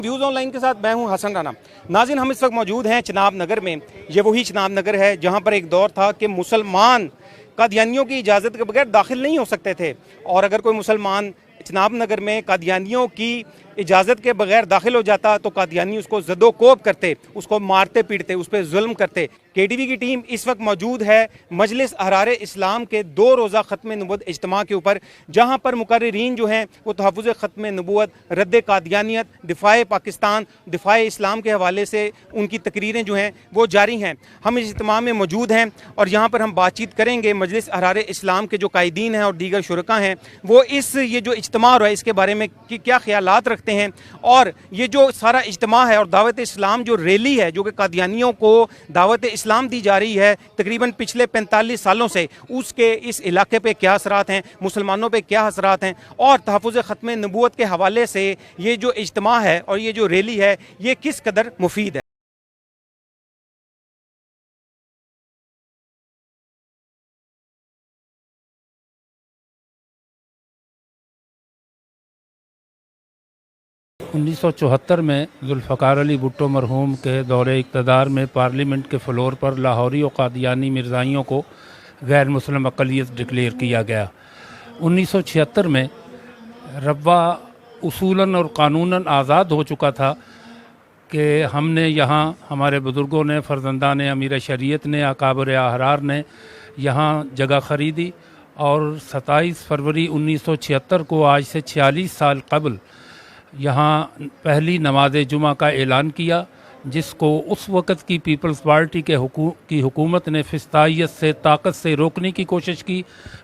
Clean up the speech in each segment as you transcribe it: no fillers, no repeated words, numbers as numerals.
Views online के साथ मैं हूं हसन राना। नाज़रीन, हम इस वक्त मौजूद हैं चिनाब नगर में। ये वही चिनाब नगर है जहां पर एक दौर था कि मुसलमान कादियानियों की इजाज़त के बगैर दाखिल नहीं हो सकते थे, और अगर कोई मुसलमान चिनाब नगर में कादियानियों की इजाज़त के बगैर दाखिल हो जाता तो कादियानी उसको ज़दोकोब करते, उसको मारते पीटते, उस पर जुल्म करते। KTV की टीम इस वक्त मौजूद है मजलिस अहरारे इस्लाम के 2 रोज़ा ख़त्म नबूवत इज्तिमा के ऊपर, जहाँ पर मुकर्रिरीन जो हैं वो तहफ़्फ़ुज़ ख़त्म नबूवत, रद्द कादियानियत, दिफ़ाए पाकिस्तान, दिफ़ाए इस्लाम के हवाले से उनकी तकरीरें जो हैं वो जारी हैं। हम इस इज्तिमा में मौजूद हैं और यहाँ पर हम बातचीत करेंगे मजलिस अहरारे इस्लाम के जो कायदीन हैं और दीगर शुरका हैं, वो ये जो इज्तिमा हो रहा है इसके बारे में क्या ख्यालात रखते हैं, और ये जो सारा इज्तिमा है और दावत इस्लाम जो रैली है जो कि कादियानियों को दावत इस्लाम दी जा रही है तकरीबन पिछले 45 सालों से, उसके इस इलाके पे क्या असरात हैं, मुसलमानों पे क्या असरात हैं, और तहफ़्फ़ुज़ ख़त्म नबूवत के हवाले से ये जो इज्तिमा है और ये जो रैली है ये किस कदर मुफीद है। 1974 में जुल्फ़कार अली भुट्टो मरहूम के दौरे इक़्तिदार में पार्लियामेंट के फ्लोर पर लाहौरी और कादियानी मिर्ज़ाइयों को गैर मुस्लिम अक़लियत डिक्लेयर किया गया। 1976 में रब्वा उसूलन और कानूनन आज़ाद हो चुका था कि हमने यहाँ हमारे बुज़ुर्गों ने, फ़र्ज़ंदान अमीर शरीयत ने, अकाबर अहरार ने यहाँ जगह ख़रीदी और 27 फरवरी 1976 को आज से 46 साल क़ब्ल यहाँ पहली नमाज जुमा का ऐलान किया, जिसको उस वक़्त की पीपल्स पार्टी की हुकूमत ने फिस्तायत से, ताकत से रोकने की कोशिश की,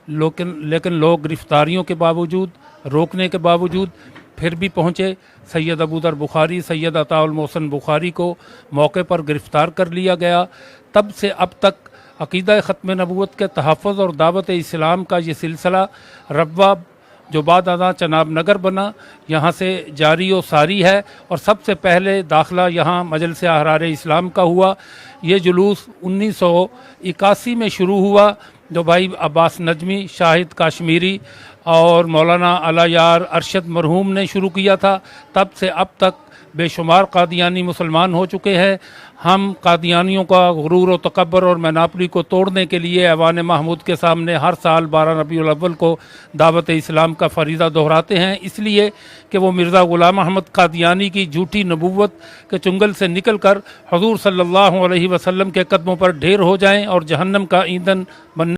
लेकिन लोग गिरफ़्तारियों के बावजूद, रोकने के बावजूद फिर भी पहुँचे। सैयद अबू दर बुखारी, सैयद अताउल मोहसिन बुखारी को मौके पर गिरफ़्तार कर लिया गया। तब से अब तक अक़ीदा ख़त्म नबूवत के तहफ़्फ़ुज़ और दावत इस्लाम का ये सिलसिला रब्वा जो बाद अदा चिनाब नगर बना, यहाँ से जारी और सारी है। और सबसे पहले दाखिला यहाँ मजलिस अहरारे इस्लाम का हुआ। ये जुलूस 1981 में शुरू हुआ, जो भाई अब्बास नजमी, शाहिद काश्मीरी और मौलाना अलायार अरशद मरहूम ने शुरू किया था। तब से अब तक बेशुमार कादियानी मुसलमान हो चुके हैं। हम कादियानियों का गुरूर और तकब्बर और मनापली को तोड़ने के लिए ऐवान महमूद के सामने हर साल 12 रबीउल अव्वल को दावत इस्लाम का फरीदा दोहराते हैं, इसलिए कि वो मिर्ज़ा ग़ुलाम अहमद कादियानी की झूठी नबूवत के चुंगल से निकल कर हुज़ूर सल्लल्लाहु अलैहि वसल्लम के कदमों पर ढेर हो जाएं और जहन्नम का ईंधन बनने।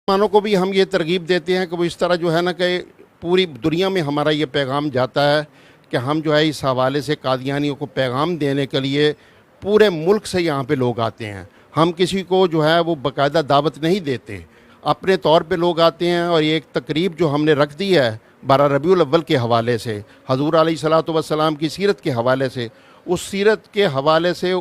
मानों को भी हम ये तरगीब देते हैं कि वो इस तरह जो है ना कि पूरी दुनिया में हमारा ये पैगाम जाता है कि हम जो है इस हवाले से कादियानियों को पैगाम देने के लिए पूरे मुल्क से यहाँ पे लोग आते हैं। हम किसी को जो है वो बाकायदा दावत नहीं देते, अपने तौर पे लोग आते हैं। और ये एक तकरीब जो हमने रख दी है 12 रबीउल अव्वल के हवाले से, हज़ूर अलैहिस्सलातु वस्सलाम की सीरत के हवाले से, उस सीरत के हवाले से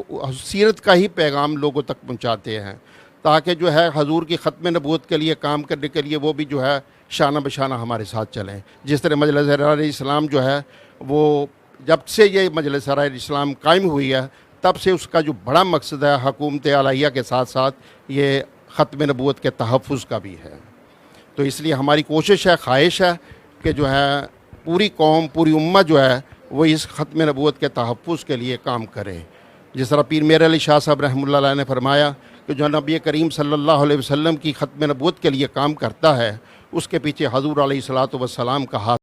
सीरत का ही पैगाम लोगों तक पहुँचाते हैं, ताकि जो है हजूर की ख़त्म नबूवत के लिए काम करने के लिए वो भी जो है शाना बशाना हमारे साथ चलें। जिस तरह मजलिस अहरारे इस्लाम जो है वो जब से ये मजलिस अहरारे इस्लाम कायम हुई है तब से उसका जो बड़ा मकसद है हुकूमत आलिया के साथ साथ ये ख़त्म नबूवत के तहफ़्फ़ुज़ का भी है। तो इसलिए हमारी कोशिश है, ख्वाहिश है कि जो है पूरी कौम, पूरी उम्मत जो है वो इस ख़त्म नबूवत के तहफ़्फ़ुज़ के लिए काम करे। जिस तरह पीर मेर अली शाह साहब रहमतुल्लाह अलैह ने फरमाया कि जो नबी करीम सल्लल्लाहु अलैहि वसल्लम की ख़त्म नबूवत के लिए काम करता है उसके पीछे हज़ूर अलैहिस्सलातु वस्सलाम का हाथ।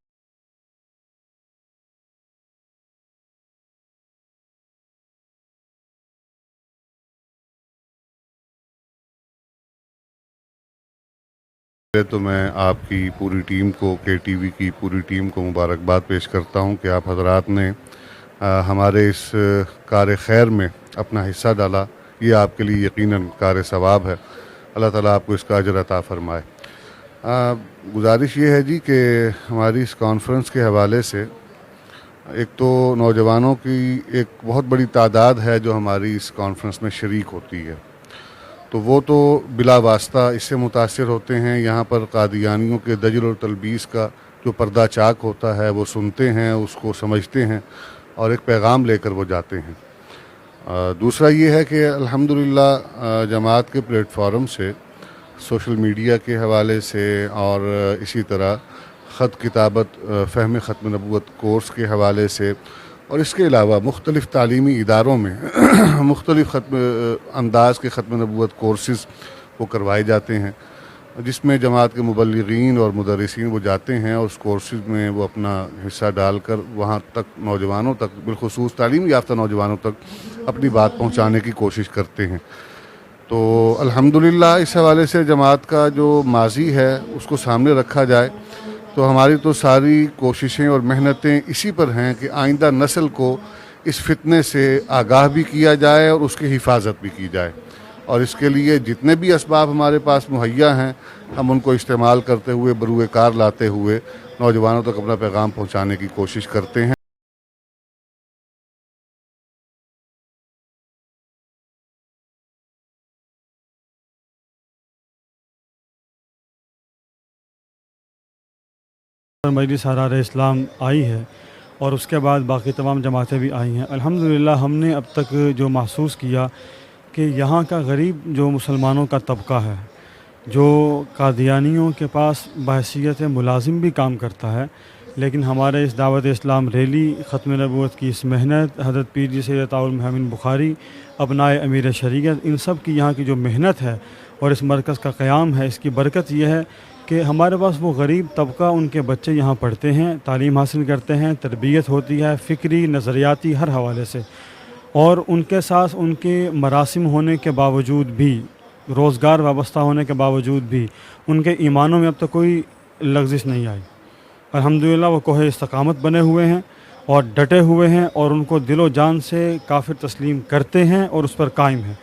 तो मैं आपकी पूरी टीम को, KTV की पूरी टीम को मुबारकबाद पेश करता हूं कि आप हज़रात ने हमारे इस कार खैर में अपना हिस्सा डाला। ये आपके लिए यकीनन कार सवाब है। अल्लाह ताला आपको इसका अजर अता फ़रमाए। गुजारिश ये है जी कि हमारी इस कॉन्फ्रेंस के हवाले से एक तो नौजवानों की एक बहुत बड़ी तादाद है जो हमारी इस कॉन्फ्रेंस में शरीक होती है, तो वो तो बिला वास्ता इससे मुतासिर होते हैं। यहाँ पर कादियानियों के दजल और तलबीस का जो पर्दा चाक होता है वो सुनते हैं, उसको समझते हैं और एक पैगाम लेकर वो जाते हैं। दूसरा ये है कि अल्हम्दुलिल्लाह जमात के प्लेटफॉर्म से सोशल मीडिया के हवाले से और इसी तरह ख़त किताबत फ़हम ख़त्म नबूवत कोर्स के हवाले से और इसके अलावा मुख्तलिफ़ तालीमी इदारों में मुख्तलिफ़ अंदाज़ के ख़त्म नबूवत कोर्सेज़ वो करवाए जाते हैं, जिसमें जमात के मुबल्लिगीन और मुदर्रिसीन वो जाते हैं और उस कोर्सेज़ में वो अपना हिस्सा डालकर वहाँ तक नौजवानों तक, बिलखुसूस तालीम याफ्ता नौजवानों तक अपनी बात पहुँचाने की कोशिश करते हैं। तो अल्हम्दुलिल्लाह इस हवाले से जमात का जो माजी है उसको सामने रखा जाए तो हमारी तो सारी कोशिशें और मेहनतें इसी पर हैं कि आइंदा नस्ल को इस फितने से आगाह भी किया जाए और उसकी हिफाजत भी की जाए, और इसके लिए जितने भी असबाब हमारे पास मुहैया हैं हम उनको इस्तेमाल करते हुए बरूए कार लाते हुए नौजवानों तक अपना पैगाम पहुँचाने की कोशिश करते हैं। मजलिस अहरार इस्लाम आई है और उसके बाद बाकी तमाम जमातें भी आई हैं। अल्हम्दुलिल्लाह हमने अब तक जो महसूस किया कि यहाँ का गरीब जो मुसलमानों का तबका है, जो कादियानियों के पास बहैसियत मुलाजिम भी काम करता है, लेकिन हमारे इस दावत इस्लाम रैली ख़त्म नबूवत की इस मेहनत, हज़रत पीर जी सैयद अताउल मोहम्मद बुखारी, अपनाए अमीर शरीयत, इन सब की यहाँ की जो मेहनत है और इस मरकज़ का क़याम है, इसकी बरकत यह है कि हमारे पास वो गरीब तबका, उनके बच्चे यहाँ पढ़ते हैं, तालीम हासिल करते हैं, तरबियत होती है फ़िक्री नज़रियाती हर हवाले से, और उनके साथ उनके मरासिम होने के बावजूद भी, रोज़गार वाबस्ता होने के बावजूद भी उनके ईमानों में अब तक कोई लग़ज़िश नहीं आई। अल्हम्दुलिल्लाह वो कोहे इस्तकामत बने हुए हैं और डटे हुए हैं और उनको दिलो जान से काफिर तस्लीम करते हैं और उस पर कायम हैं।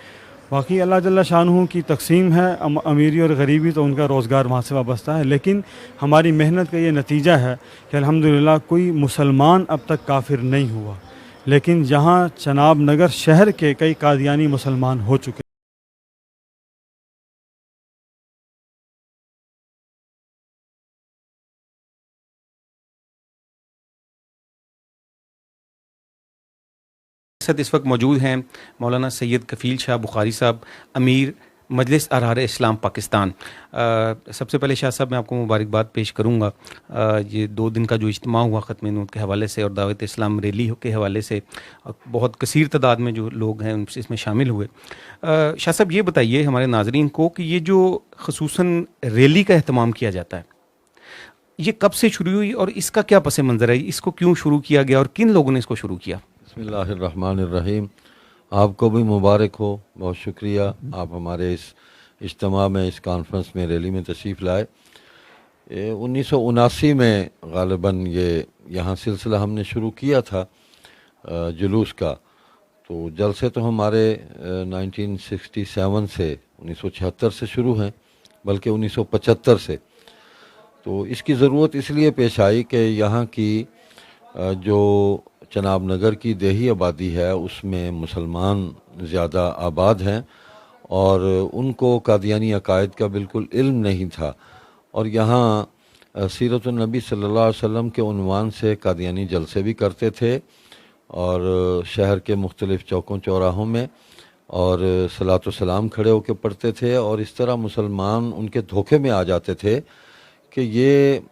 बाकी अल्लाह जल्ला शानुहु की तकसीम है, अमीरी और गरीबी तो उनका रोज़गार वहाँ से वाबस्ता है, लेकिन हमारी मेहनत का ये नतीजा है कि अल्हम्दुलिल्लाह कोई मुसलमान अब तक काफिर नहीं हुआ, लेकिन यहाँ चनाब नगर शहर के कई कादियानी मुसलमान हो चुके। साथ इस वक्त मौजूद हैं मौलाना सैयद कफ़ील शाह बुखारी साहब, अमीर मजलिस अरहार इस्लाम पाकिस्तान। सबसे पहले शाह साहब मैं आपको मुबारकबाद पेश करूँगा, ये 2 दिन का जो इज्तिमा हुआ ख़त्म नूत के हवाले से और दावत इस्लाम रैली के हवाले से, बहुत कसीर तादाद में जो लोग हैं इसमें शामिल हुए। शाह साहब ये बताइए हमारे नाज़रीन को कि ये जो ख़ुसूसन रैली का अहतमाम किया जाता है, ये कब से शुरू हुई और इसका क्या पस मंज़र है, इसको क्यों शुरू किया गया और किन लोगों ने इसको शुरू किया? बिस्मिल्लाहिर्रहमानिर्रहीम। आपको भी मुबारक हो, बहुत शुक्रिया आप हमारे इस इज्तिमा में, इस कॉन्फ्रेंस में, रैली में तशरीफ़ लाए। 1979 में ग़ालिबन ये यहाँ सिलसिला हमने शुरू किया था जुलूस का, तो जलसे तो हमारे 1967 से 1976 से शुरू हैं, बल्कि 1975 से। तो इसकी ज़रूरत इसलिए पेश आई कि यहाँ की जो चनाब नगर की देही आबादी है उसमें मुसलमान ज़्यादा आबाद हैं और उनको कादियानी अकायद का बिल्कुल इल्म नहीं था, और यहाँ सीरतुन नबी सल्लल्लाहु अलैहि वसल्लम के उन्वान से कादियानी जलसे भी करते थे और शहर के मुख्तलिफ़ चौकों चौराहों में और सलातो सलाम खड़े होकर पढ़ते थे, और इस तरह मुसलमान उनके धोखे में आ जाते थे कि ये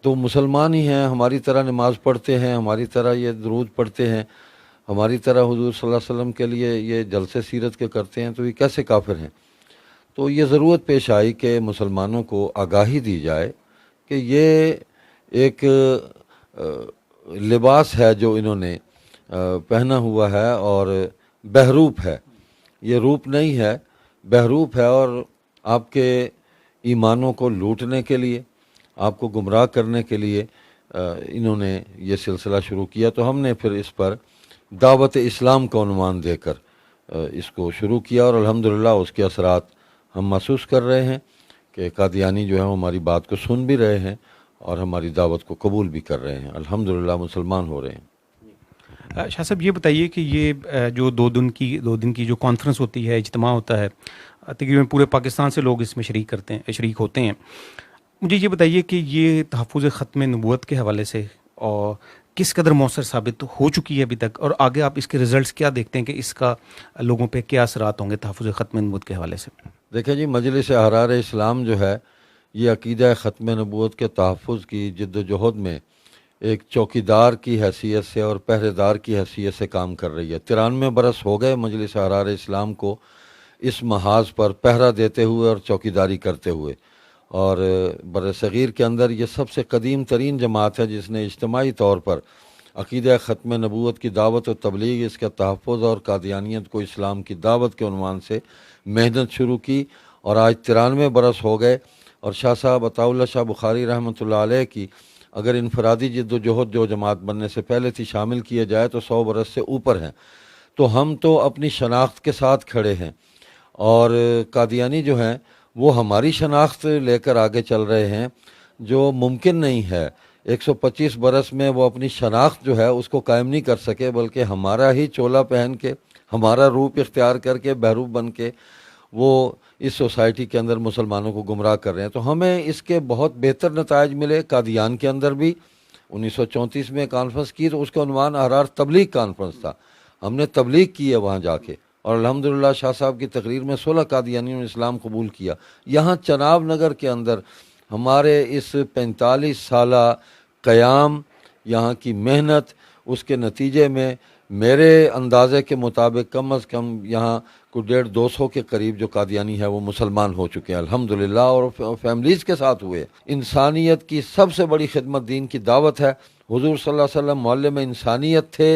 तो मुसलमान ही हैं, हमारी तरह नमाज़ पढ़ते हैं, हमारी तरह ये दरूद पढ़ते हैं, हमारी तरह हुज़ूर सल्लल्लाहु अलैहि वसल्लम के लिए ये जलसे सीरत के करते हैं, तो ये कैसे काफिर हैं। तो ये ज़रूरत पेश आई कि मुसलमानों को आगाही दी जाए कि ये एक लिबास है जो इन्होंने पहना हुआ है और बहरूप है, ये रूप नहीं है, बहरूप है, और आपके ईमानों को लूटने के लिए, आपको गुमराह करने के लिए इन्होंने ये सिलसिला शुरू किया। तो हमने फिर इस पर दावत इस्लाम का उन्वान देकर इसको शुरू किया और अल्हम्दुलिल्लाह उसके असरात हम महसूस कर रहे हैं कि कादियानी जो है वो हमारी बात को सुन भी रहे हैं और हमारी दावत को कबूल भी कर रहे हैं, अल्हम्दुलिल्लाह मुसलमान हो रहे हैं। शाह साहब ये बताइए कि ये जो 2 दिन की जो कॉन्फ्रेंस होती है, इज्तिमा होता है, तकरीबन पूरे पाकिस्तान से लोग इसमें शरीक होते हैं। मुझे ये बताइए कि ये तहफ़्फ़ुज़ ख़त्म नबूवत के हवाले से और किस कदर मौसर साबित हो चुकी है अभी तक, और आगे आप इसके रिजल्ट्स क्या देखते हैं कि इसका लोगों पे क्या असरात होंगे तहफ़्फ़ुज़ ख़त्म नबूवत के हवाले से? देखें जी, मजलिस अहरार इस्लाम जो है ये अकीदा ख़त्म नबूवत के तहफ़्फ़ुज़ की जद्दोजहद में एक चौकीदार की हैसियत से और पहरेदार की हैसियत से काम कर रही है। 93 बरस हो गए मजलिस अहरार इस्लाम को इस महाज पर पहरा देते हुए और चौकीदारी करते हुए, और बरसग़ीर के अंदर ये सबसे कदीम तरीन जमात है जिसने इज्तिमाई तौर पर अकीदा ख़त्म नबूवत की दावत और तबलीग, इसका तहफ़्फ़ुज़ और कादियानियत को इस्लाम की दावत के उन्वान से मेहनत शुरू की। और आज 93 बरस हो गए, और शाह साहब अताउल्लाह शाह बुखारी रहमतुल्लाह अलैह की अगर इनफरादी जद्दोजहद जो जमात बनने से पहले थी शामिल किए जाए तो 100 बरस से ऊपर हैं। तो हम तो अपनी शनाख्त के साथ खड़े हैं, और कादियानी जो हैं वो हमारी शनाख्त लेकर आगे चल रहे हैं, जो मुमकिन नहीं है। 125 बरस में वो अपनी शनाख्त जो है उसको कायम नहीं कर सके, बल्कि हमारा ही चोला पहन के, हमारा रूप इख्तियार करके, बहरूप बन के वो इस सोसाइटी के अंदर मुसलमानों को गुमराह कर रहे हैं। तो हमें इसके बहुत बेहतर नताइज मिले। कादियान के अंदर भी 1934 में कॉन्फ्रेंस की तो उसका उन्वान अहरार तबलीग कॉन्फ्रेंस था, हमने तबलीग की है वहाँ जाके, और अल्हम्दुलिल्लाह शाह साहब की तकरीर में 16 कादियानियों ने इस्लाम कबूल किया। यहाँ चनाब नगर के अंदर हमारे इस 45 साला क़याम, यहाँ की मेहनत, उसके नतीजे में मेरे अंदाज़े के मुताबिक कम अज़ कम यहाँ को 150-200 के करीब जो कादियानी है वो मुसलमान हो चुके हैं अल्हम्दुलिल्लाह, और फैमिलीज़ के साथ हुए। इंसानियत की सबसे बड़ी खिदमत दीन की दावत है। हुज़ूर सल्लल्लाहु अलैहि वसल्लम मुअल्लिम इंसानियत थे,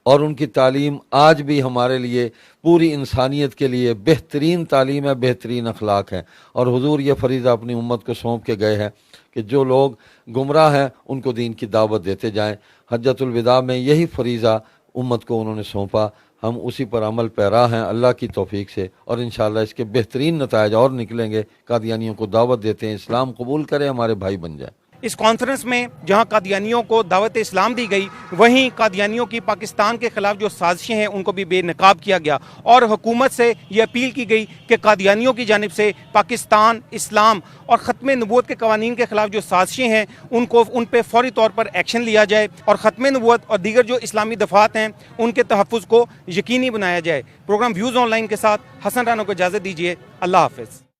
और उनकी तालीम आज भी हमारे लिए, पूरी इंसानियत के लिए बेहतरीन तालीम है, बेहतरीन अखलाक है। और हुज़ूर ये फ़रीज़ा अपनी उम्मत को सौंप के गए हैं कि जो लोग गुमराह हैं उनको दीन की दावत देते जाएं। हज्जतुल विदा में यही फ़रीज़ा उम्मत को उन्होंने सौंपा, हम उसी पर अमल पैरा हैं अल्लाह की तौफीक से, और इंशाअल्लाह इसके बेहतरीन नताइज और निकलेंगे। कादियानियों को दावत देते हैं इस्लाम कबूल करें, हमारे भाई बन जाए। इस कॉन्फ्रेंस में जहां कादियानियों को दावत इस्लाम दी गई, वहीं कादियानियों की पाकिस्तान के खिलाफ जो साजिशें हैं उनको भी बेनकाब किया गया, और हुकूमत से ये अपील की गई कि कादियानियों की जानिब से पाकिस्तान, इस्लाम और ख़त्म नबूवत के कवानीन के खिलाफ जो साजिशें हैं उन पे फौरी तौर पर एक्शन लिया जाए, और ख़त्म नबूवत और दीगर जो इस्लामी दफ़ात हैं उनके तहफ़्फ़ुज़ को यकीनी बनाया जाए। प्रोग्राम व्यूज़ ऑनलाइन के साथ हसन राना को इजाज़त दीजिए। अल्लाह हाफ़िज़।